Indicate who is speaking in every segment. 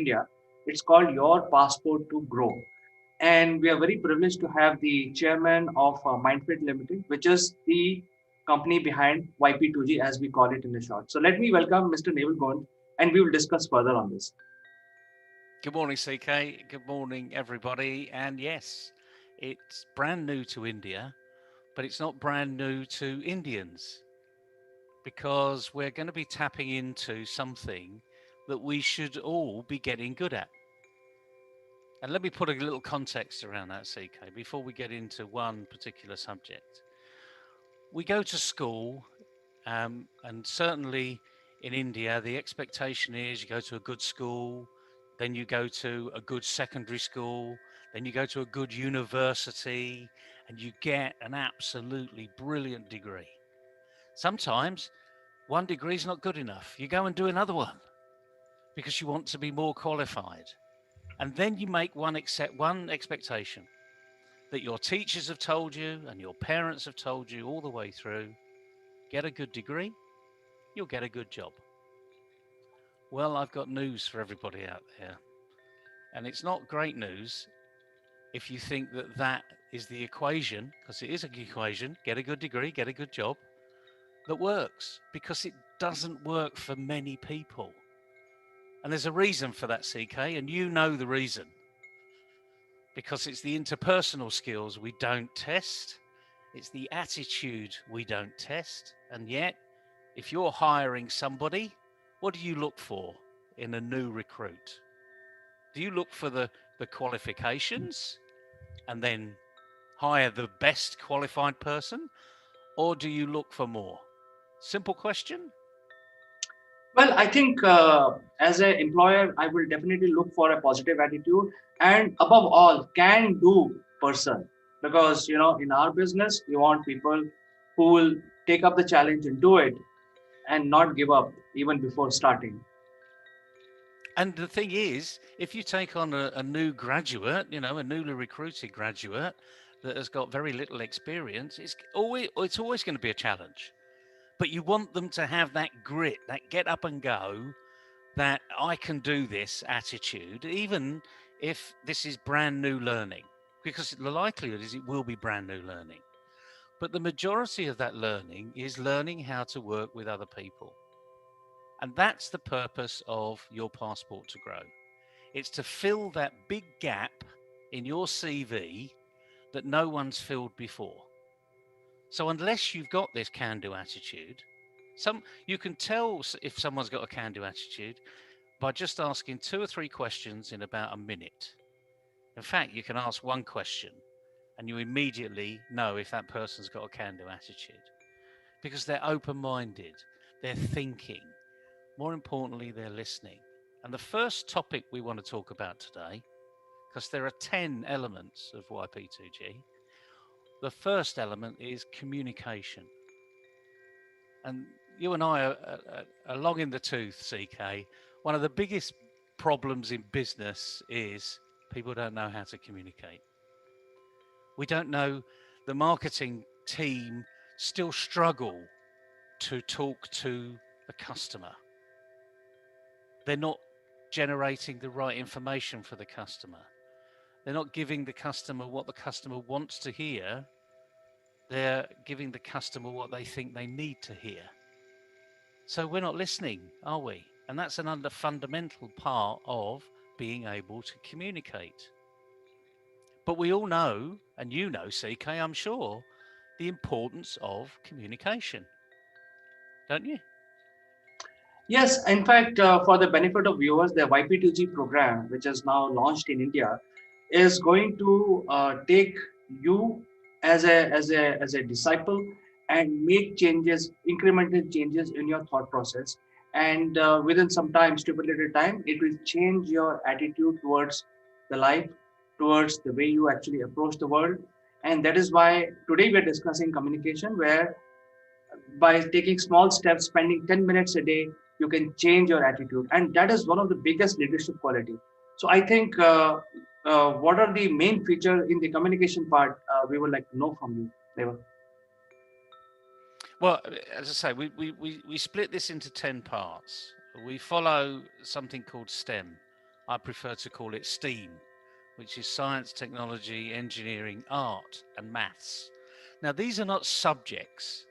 Speaker 1: India. It's called Your Passport to Grow. And we are very privileged to have the chairman of Mindfit Limited, which is the company behind YP2G, as we call it in the short. So let me welcome Mr. Neville Gond, and we will discuss further on this.
Speaker 2: Good morning, CK. Good morning, everybody. And yes, it's brand new to India, but it's not brand new to Indians because we're going to be tapping into something that we should all be getting good at. And let me put a little context around that, CK, before we get into one particular subject. We go to school, and certainly in India, the expectation is you go to a good school, then you go to a good secondary school, then you go to a good university, and you get an absolutely brilliant degree. Sometimes one degree is not good enough. You go and do another one because you want to be more qualified. And then you make one expectation that your teachers have told you and your parents have told you all the way through: get a good degree, you'll get a good job. Well, I've got news for everybody out there. And it's not great news if you think that that is the equation, because it is an equation: get a good degree, get a good job, that works, because it doesn't work for many people. And there's a reason for that, CK, and you know the reason. Because it's the interpersonal skills we don't test, it's the attitude we don't test. And yet, if you're hiring somebody, what do you look for in a new recruit? Do you look for the qualifications and then hire the best qualified person? Or do you look for more? Simple question.
Speaker 1: Well, I think as an employer, I will definitely look for a positive attitude and above all, can do person. Because, in our business, we want people who will take up the challenge and do it and not give up even before starting.
Speaker 2: And the thing is, if you take on a new graduate, a newly recruited graduate that has got very little experience, it's always going to be a challenge. But you want them to have that grit, that get up and go, that I can do this attitude, even if this is brand new learning, because the likelihood is it will be brand new learning. But the majority of that learning is learning how to work with other people. And that's the purpose of your passport to grow. It's to fill that big gap in your CV that no one's filled before. So unless you've got this can-do attitude, you can tell if someone's got a can-do attitude by just asking 2 or 3 questions in about a minute. In fact, you can ask one question and you immediately know if that person's got a can-do attitude because they're open-minded, they're thinking, more importantly, they're listening. And the first topic we want to talk about today, because there are 10 elements of YP2G, the first element is communication. And you and I are long in the tooth, CK. One of the biggest problems in business is people don't know how to communicate. We don't know, the marketing team still struggle to talk to the customer. They're not generating the right information for the customer. They're not giving the customer what the customer wants to hear. They're giving the customer what they think they need to hear. So we're not listening, are we? And that's another fundamental part of being able to communicate. But we all know, and you know, CK, I'm sure, the importance of communication, don't you?
Speaker 1: Yes, in fact, for the benefit of viewers, the YP2G program, which is now launched in India, is going to take you as a disciple and make changes, incremental changes in your thought process. And within some time, stipulated time, it will change your attitude towards the life, towards the way you actually approach the world. And that is why today we're discussing communication, where by taking small steps, spending 10 minutes a day, you can change your attitude. And that is one of the biggest leadership quality. So I think what are the main feature in the communication part, we would like to know from you, Deva.
Speaker 2: Well, as I say, we split this into 10 parts. We follow something called STEM. I prefer to call it STEAM, which is science, technology, engineering, art, and maths. Now, these are not subjects,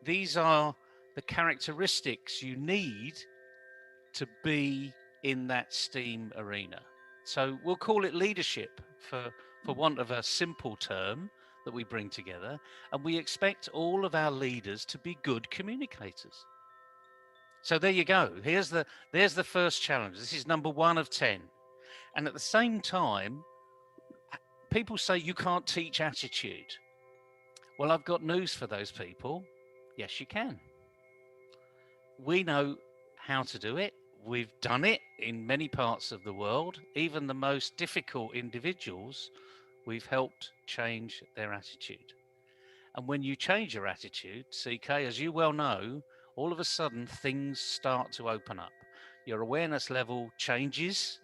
Speaker 2: these are the characteristics you need to be in that STEAM arena. So we'll call it leadership for want of a simple term that we bring together. And we expect all of our leaders to be good communicators. So there you go. There's the first challenge. This is number 1 of 10. And at the same time, people say you can't teach attitude. Well, I've got news for those people. Yes, you can. We know how to do it. We've done it in many parts of the world. Even the most difficult individuals, we've helped change their attitude. And when you change your attitude, CK, as you well know, all of a sudden things start to open up. Your awareness level changes,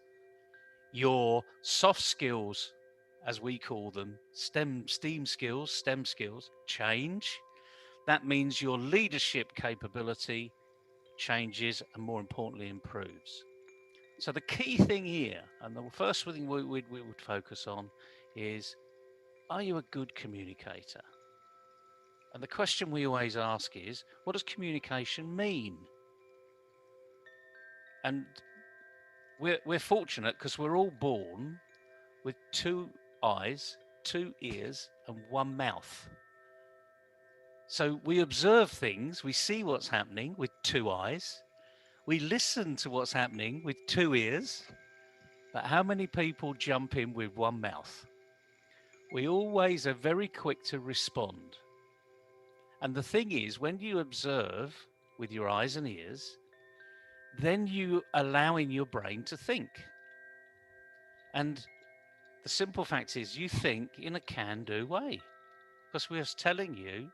Speaker 2: your soft skills, as we call them, STEM skills change. That means your leadership capability changes and, more importantly, improves. So the key thing here, and the first thing we would focus on, is, are you a good communicator? And the question we always ask is, what does communication mean? And we're fortunate because we're all born with 2 eyes, 2 ears, and 1 mouth. So we observe things, we see what's happening with 2 eyes, we listen to what's happening with 2 ears, but how many people jump in with 1 mouth? We always are very quick to respond. And the thing is, when you observe with your eyes and ears, then you allowing your brain to think. And the simple fact is, you think in a can-do way, because we're telling you,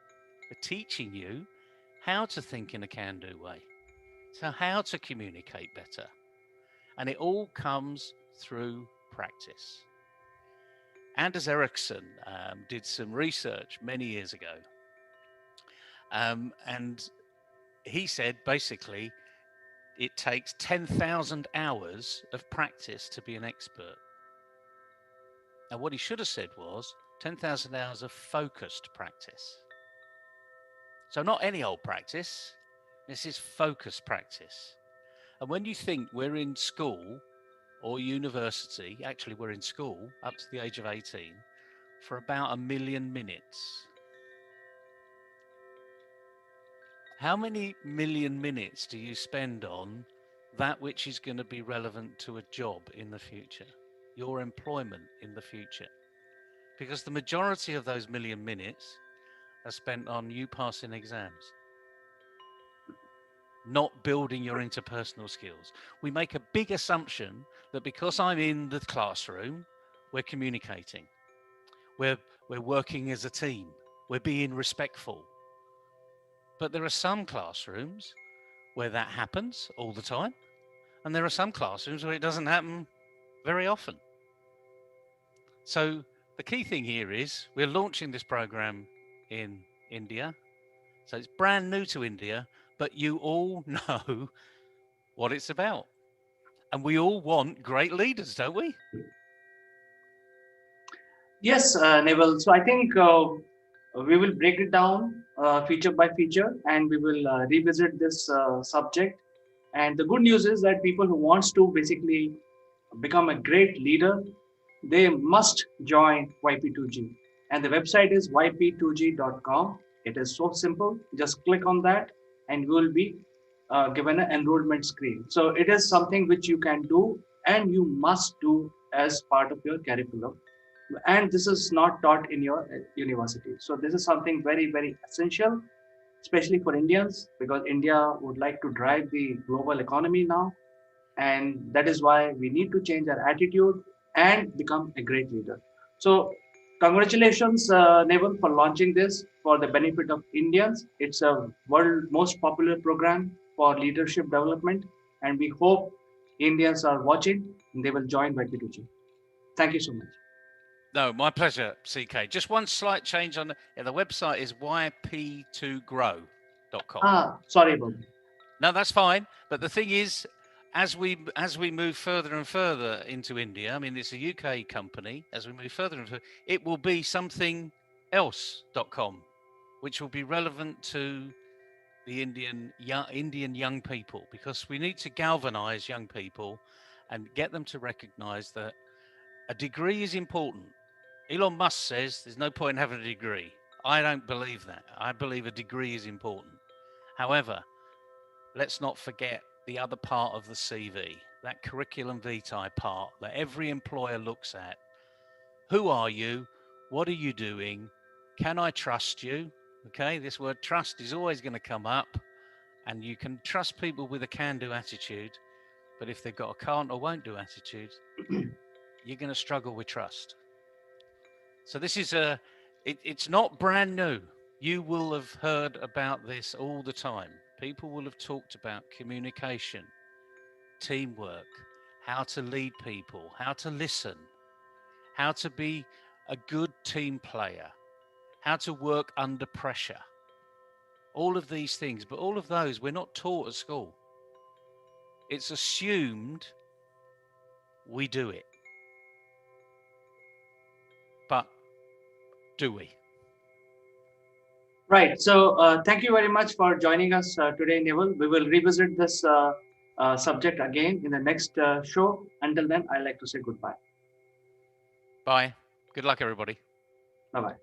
Speaker 2: we're teaching you how to think in a can-do way. So how to communicate better. And it all comes through practice. Anders Ericsson did some research many years ago. And he said, basically, it takes 10,000 hours of practice to be an expert. Now, what he should have said was 10,000 hours of focused practice. So not any old practice, this is focused practice. And when you think we're in school or university, actually we're in school up to the age of 18 for about 1,000,000 minutes. How many million minutes do you spend on that which is going to be relevant to a job in the future, your employment in the future? Because the majority of those 1,000,000 minutes are spent on you passing exams, not building your interpersonal skills. We make a big assumption that because I'm in the classroom, we're communicating, we're working as a team, we're being respectful. But there are some classrooms where that happens all the time, and there are some classrooms where it doesn't happen very often. So the key thing here is we're launching this program in India. So it's brand new to India, but you all know what it's about. And we all want great leaders, don't we?
Speaker 1: Yes, Neville. So I think we will break it down feature by feature, and we will revisit this subject. And the good news is that people who wants to basically become a great leader, they must join YP2G. And the website is yp2g.com. It is so simple. Just click on that, and you will be given an enrollment screen. So it is something which you can do and you must do as part of your curriculum. And this is not taught in your university. So this is something very, very essential, especially for Indians, because India would like to drive the global economy now. And that is why we need to change our attitude and become a great leader. So congratulations, Naval, for launching this for the benefit of Indians. It's a world most popular program for leadership development. And we hope Indians are watching and they will join YP2G. Thank you so much.
Speaker 2: No, my pleasure, CK. Just one slight change on the website is yp2grow.com.
Speaker 1: Sorry about that.
Speaker 2: No, that's fine. But the thing is, as we move further and further into India, I mean, it's a UK company. As we move further and further, it will be something else.com, which will be relevant to the Indian young people, because we need to galvanize young people and get them to recognize that a degree is important. Elon Musk says there's no point in having a degree. I don't believe that. I believe a degree is important. However, let's not forget the other part of the CV, that curriculum vitae part that every employer looks at. Who are you? What are you doing? Can I trust you? Okay, this word trust is always going to come up, and you can trust people with a can do attitude, but if they've got a can't or won't do attitude, you're going to struggle with trust. So this is it's not brand new. You will have heard about this all the time. People will have talked about communication, teamwork, how to lead people, how to listen, how to be a good team player, how to work under pressure. All of these things, but all of those we're not taught at school. It's assumed we do it. But do we?
Speaker 1: Right. So thank you very much for joining us today, Neville. We will revisit this subject again in the next show. Until then, I'd like to say goodbye.
Speaker 2: Bye. Good luck, everybody.
Speaker 1: Bye bye.